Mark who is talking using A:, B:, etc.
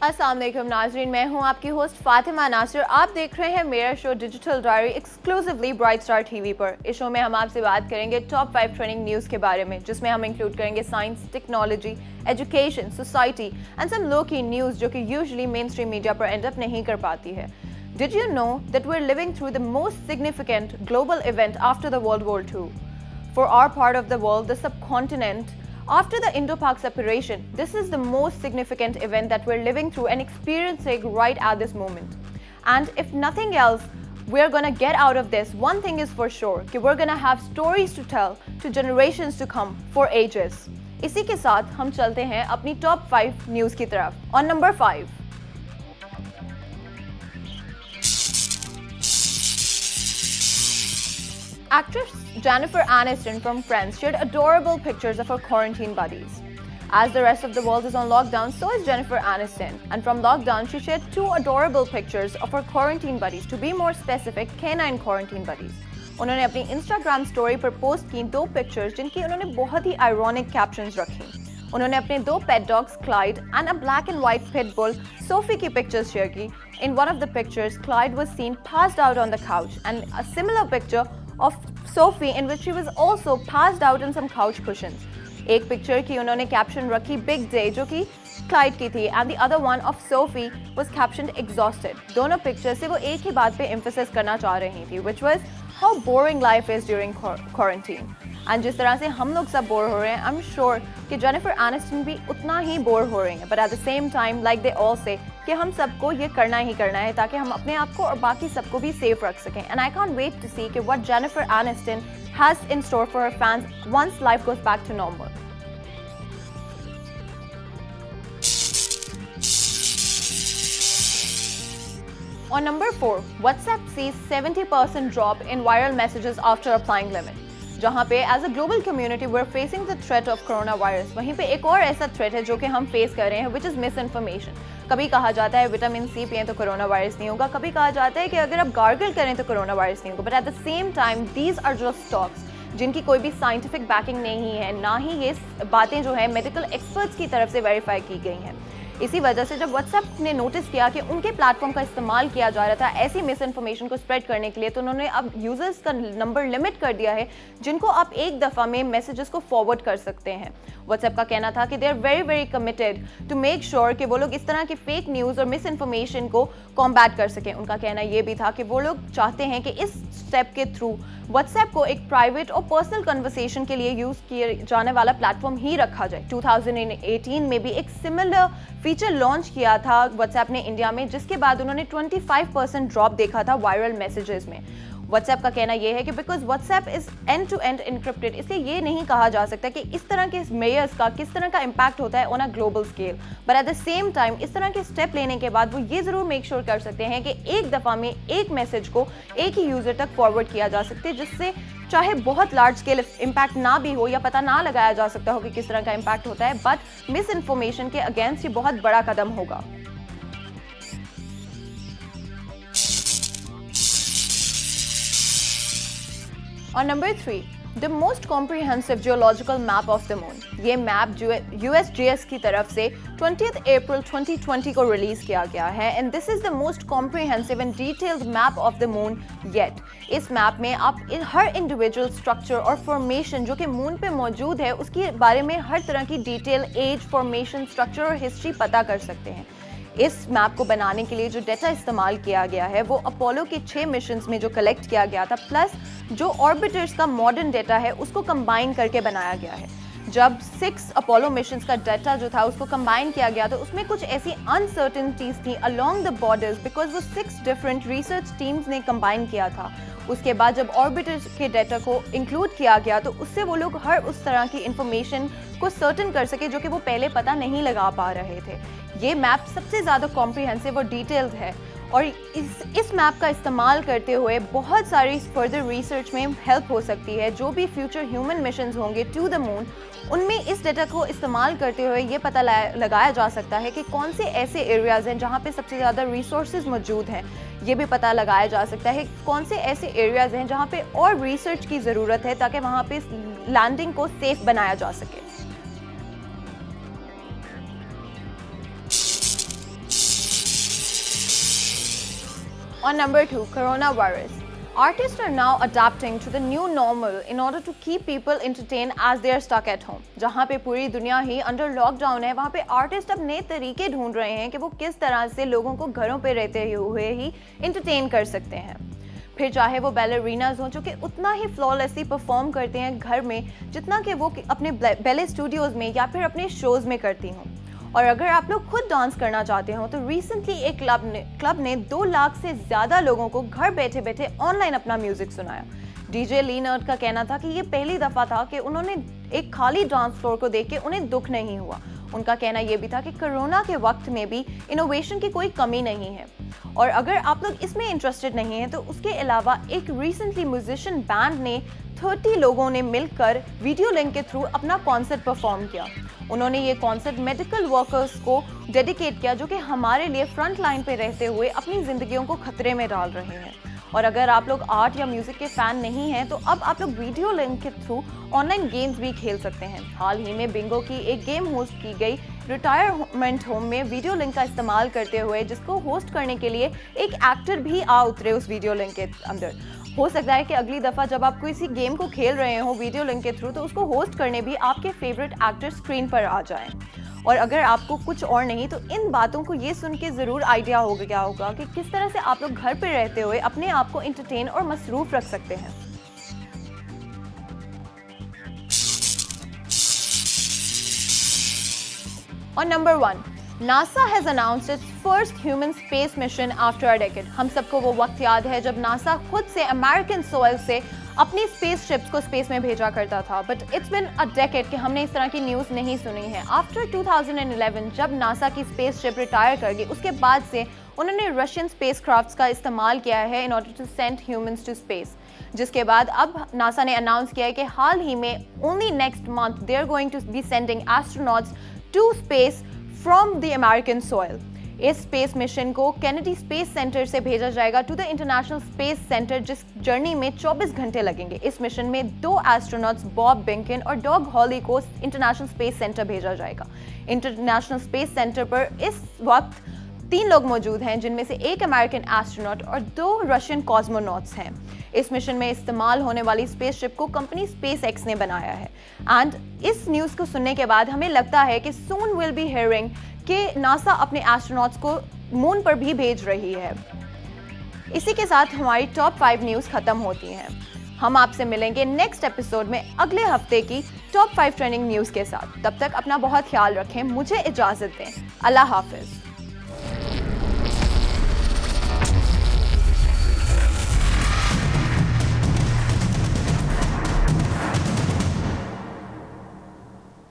A: अस्सलाम वालेकुम नाज़रीन, मैं हूं आपकी होस्ट फातिमा नासिर। आप देख रहे हैं मेरा show digital diary exclusively bright star TV पर। इस शो में हम आपसे बात करेंगे टॉप 5 ट्रेंडिंग न्यूज़ के बारे में, जिसमें हम इंक्लूड करेंगे science, technology, education, society and some low key news जो कि यूजुअली मेन स्ट्रीम मीडिया पर एंड अप नहीं कर पाती है। Did you know that we're living through the most significant global event after the World War II? For our part of the world, the subcontinent, after the Indo-Pak separation, this is the most significant event that we're living through and experiencing right at this moment. And if nothing else, we're gonna get out of this. One thing is for sure, कि we're gonna have stories to tell to generations to come for ages. इसी के साथ हम चलते हैं अपनी top 5 news की तरफ। On number 5. Actress Jennifer Aniston from Friends shared adorable pictures of her quarantine buddies. As the rest of the world is on lockdown, so is Jennifer Aniston. And from lockdown, she shared 2 adorable pictures of her quarantine buddies. To be more specific, canine quarantine buddies. उन्होंने अपनी Instagram story पर post की 2 pictures जिनकी उन्होंने बहुत ही ironic captions रखी। उन्होंने अपने 2 pet dogs, Clyde and a black and white pit bull, Sophie की pictures शेयर की। In one of the pictures, Clyde was seen passed out on the couch, and a similar picture of Sophie in which she was also passed out in some couch cushions. एक picture की उन्होंने caption रखी big day जो कि Clyde की थी, and the other one of Sophie was captioned exhausted. दोनों picture से वो एक ही बात पे एम्फेसिस करना चाह रही थी, which was how boring life is during quarantine. And जिस तरह से हम लोग सब बोर हो रहे हैं, आई एम श्योर कि जेनिफर एनिस्टन भी उतना ही बोर हो रही हैं। But at the same time, like they all से, कि हम सबको ये करना ही करना है ताकि हम अपने आप को और बाकी सबको भी सेफ रख सकें। And I can't wait to see कि what Jennifer Aniston has in store for her fans once life goes back to normal. On number 4, WhatsApp sees 70% drop in viral messages after applying limit. जहाँ पे as a global community we are facing the threat of corona virus, वहीं पे एक और ऐसा threat है जो कि हम फेस कर रहे हैं, विच इज़ मिस इन्फॉर्मेशन। कभी कहा जाता है विटामिन सी पिए तो कोरोना वायरस नहीं होगा, कभी कहा जाता है कि अगर आप गार्गल करें तो कोरोना वायरस नहीं होगा। But at the same time these are just talks जिनकी कोई भी साइंटिफिक बैकिंग नहीं है, ना ही ये बातें जो है मेडिकल एक्सपर्ट्स की तरफ से वेरीफाई की गई हैं। इसी वजह से जब व्हाट्सएप ने नोटिस किया कि उनके प्लेटफॉर्म का इस्तेमाल किया जा रहा था ऐसी मिस इन्फॉर्मेशन को स्प्रेड करने के लिए, तो उन्होंने अब यूजर्स का नंबर लिमिट कर दिया है जिनको आप एक दफ़ा में मैसेजेस को फॉरवर्ड कर सकते हैं। व्हाट्सएप का कहना था कि they are very very committed to make sure कि वो लोग इस तरह की फेक न्यूज़ और मिस इन्फॉर्मेशन को कॉम्बैट कर सकें। उनका कहना ये भी था कि वो लोग चाहते हैं कि इस स्टेप के थ्रू व्हाट्सएप को एक प्राइवेट और पर्सनल कन्वर्सेशन के लिए यूज़ किए जाने वाला प्लेटफॉर्म ही रखा जाए। 2018 में भी एक सिमिलर फीचर लॉन्च किया था व्हाट्सएप ने इंडिया में, जिसके बाद उन्होंने 25% ड्रॉप देखा था वायरल मैसेजेस में। व्हाट्सएप का कहना यह है कि because WhatsApp is end to end encrypted, इसलिए ये नहीं कहा जा सकता कि इस तरह के मेयर्स का किस तरह का इम्पैक्ट होता है on a global scale. But at the same time इस तरह के स्टेप लेने के बाद वो ये ज़रूर मेक श्योर कर सकते हैं कि एक दफ़ा में एक मैसेज को एक ही यूज़र तक फॉरवर्ड किया जा सकते, जिससे चाहे बहुत लार्ज स्केल इम्पैक्ट ना भी हो या पता ना लगाया जा सकता हो कि किस तरह का इम्पैक्ट होता है, बट मिस इन्फॉर्मेशन के अगेंस्ट ये बहुत बड़ा कदम होगा। On number 3, the most comprehensive geological map of the moon. ये मैप USGS की तरफ से 20th April 2020 को रिलीज किया गया है, and this is the most comprehensive and detailed map of the moon yet. इस मैप में आप हर इंडिविजुअल स्ट्रक्चर और फॉर्मेशन जो कि मून पे मौजूद है उसके बारे में हर तरह की डिटेल, एज, फॉर्मेशन, स्ट्रक्चर और हिस्ट्री पता कर सकते हैं। इस मैप को बनाने के लिए जो डेटा इस्तेमाल किया गया है वो अपोलो के 6 मिशंस में जो कलेक्ट किया गया था, प्लस जो ऑर्बिटर्स का मॉडर्न डेटा है उसको कंबाइन करके बनाया गया है। जब 6 अपोलो मिशंस का डाटा जो था उसको कंबाइन किया गया तो उसमें कुछ ऐसी अनसर्टेनिटीज थी अलोंग द बॉर्डर्स, बिकॉज वो 6 डिफरेंट रिसर्च टीम्स ने कंबाइन किया था। उसके बाद जब ऑर्बिटर्स के डाटा को इंक्लूड किया गया तो उससे वो लोग हर उस तरह की इंफॉर्मेशन को सर्टन कर सके जो कि वो पहले पता नहीं लगा पा रहे थे। ये मैप सबसे ज़्यादा कॉम्प्रिहेंसिव और डिटेल्ड है, और इस मैप का इस्तेमाल करते हुए बहुत सारी फर्दर रिसर्च में हेल्प हो सकती है। जो भी फ्यूचर ह्यूमन मिशंस होंगे टू द मून, उनमें इस डेटा को इस्तेमाल करते हुए ये पता लगाया जा सकता है कि कौन से ऐसे एरियाज़ हैं जहाँ पे सबसे ज़्यादा रिसोर्सेज मौजूद हैं। ये भी पता लगाया जा सकता है कौन से ऐसे एरियाज़ हैं जहाँ पे और रिसर्च की ज़रूरत है ताकि वहाँ पे लैंडिंग को सेफ बनाया जा सके। On number 2, coronavirus. Artists are now adapting to the new normal in order to keep people entertained as they are stuck at home. जहाँ पे पूरी दुनिया ही अंडर लॉकडाउन है, वहाँ पे आर्टिस्ट अब नए तरीके ढूंढ रहे हैं कि वो किस तरह से लोगों को घरों पे रहते हुए ही इंटरटेन कर सकते हैं। फिर चाहे वो बैलरीनाज हों जो कि उतना ही फ्लॉलेसली परफॉर्म करते हैं घर में जितना कि वो अपने बैले स्टूडियोज में या फिर अपने शोज में करती हों। और अगर आप लोग खुद डांस करना चाहते हो तो रिसेंटली एक क्लब ने 2 लाख से ज़्यादा लोगों को घर बैठे बैठे ऑनलाइन अपना म्यूजिक सुनाया। डीजे लीनर्ड का कहना था कि ये पहली दफ़ा था कि उन्होंने एक खाली डांस फ्लोर को देख के उन्हें दुख नहीं हुआ। उनका कहना यह भी था कि कोरोना के वक्त में भी इनोवेशन की कोई कमी नहीं है। और अगर आप लोग इसमें इंटरेस्टेड नहीं हैं तो उसके अलावा एक रिसेंटली म्यूजिशियन बैंड ने 30 लोगों ने मिलकर वीडियो लिंक के थ्रू अपना कॉन्सर्ट परफॉर्म किया। उन्होंने ये कॉन्सर्ट मेडिकल वर्कर्स को डेडिकेट किया जो कि हमारे लिए फ्रंट लाइन पे रहते हुए अपनी जिंदगियों को खतरे में डाल रहे हैं। और अगर आप लोग आर्ट या म्यूजिक के फैन नहीं हैं तो अब आप लोग वीडियो लिंक के थ्रू ऑनलाइन गेम्स भी खेल सकते हैं। हाल ही में बिंगो की एक गेम होस्ट की गई रिटायरमेंट होम में वीडियो लिंक का इस्तेमाल करते हुए, जिसको होस्ट करने के लिए एक एक्टर भी आ उतरे उस वीडियो लिंक के अंदर। हो सकता है कि अगली दफ़ा जब आप किसी गेम को खेल रहे हो वीडियो लिंक के थ्रू तो उसको होस्ट करने भी आपके फेवरेट एक्टर स्क्रीन पर आ जाएं। और अगर आपको कुछ और नहीं तो इन बातों को ये सुन के ज़रूर आइडिया हो गया होगा कि किस तरह से आप लोग घर पे रहते हुए अपने आप को एंटरटेन और मसरूफ रख सकते हैं। और number 1, NASA has announced its first human space mission after a decade। हम सबको वो वक्त याद है जब नासा खुद से अमेरिकन सोइल से अपनी स्पेस शिप्स को स्पेस में भेजा करता था, but it's been a decade कि हमने इस तरह की न्यूज़ नहीं सुनी है। आफ्टर 2011 जब नासा की स्पेस शिप रिटायर कर गई, उसके बाद से उन्होंने रशियन स्पेस क्राफ्ट्स का इस्तेमाल किया है in order to send humans to space. जिसके बाद अब नासा ने अनाउंस किया है कि हाल ही में only next month they are going to be sending astronauts to space from the American soil. इस स्पेस मिशन को कैनेडी स्पेस सेंटर से भेजा जाएगा to the international space centre, जिस जर्नी में 24 घंटे लगेंगे। इस मिशन में 2 एस्ट्रोनॉट्स बॉब बिंकन और डॉग हॉली को इंटरनेशनल स्पेस सेंटर भेजा जाएगा। इंटरनेशनल स्पेस सेंटर पर इस वक्त 3 लोग मौजूद हैं, जिनमें से 1 अमेरिकन एस्ट्रोनॉट और 2 रशियन कॉस्मोनॉट्स हैं। इस मिशन में इस्तेमाल होने वाली स्पेसशिप को कंपनी SpaceX ने बनाया है। एंड इस न्यूज़ को सुनने के बाद हमें लगता है कि सून विल बी हियरिंग कि नासा अपने एस्ट्रोनॉट्स को मून पर भी भेज रही है। इसी के साथ हमारी टॉप 5 न्यूज़ खत्म होती हैं। हम आपसे मिलेंगे नेक्स्ट एपिसोड में अगले हफ्ते की टॉप 5 ट्रेंडिंग न्यूज़ के साथ। तब तक अपना बहुत ख्याल रखें, मुझे इजाज़त दें। अल्लाह हाफिज़।